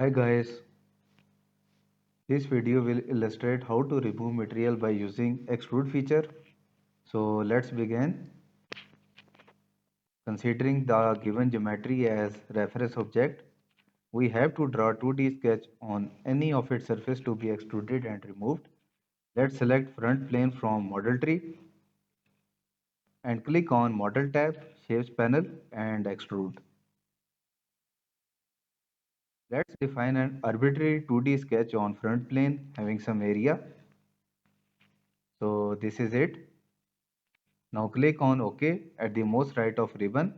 Hi guys, this video will illustrate how to remove material by using extrude feature. So let's begin. Considering the given geometry as reference object, we have to draw 2D sketch on any of its surface to be extruded and removed. Let's select front plane from model tree and click on model tab, shapes panel and extrude. Let's define an arbitrary 2D sketch on front plane having some area. So this is it. Now click on OK at the most right of ribbon.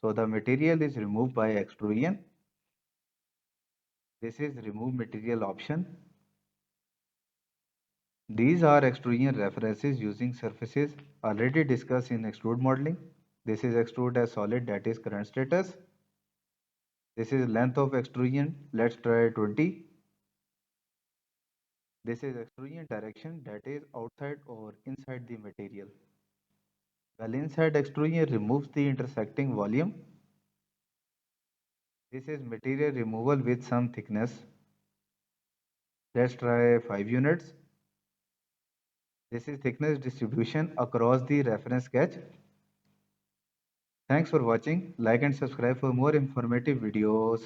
So the material is removed by extrusion. This is remove material option. These are extrusion references using surfaces already discussed in extrude modeling. This is extrude as solid, that is current status. This is length of extrusion. Let's try 20. This is extrusion direction, that is outside or inside the material. Well, inside extrusion removes the intersecting volume. This is material removal with some thickness. Let's try 5 units. This is thickness distribution across the reference sketch. Thanks for watching. Like and subscribe for more informative videos.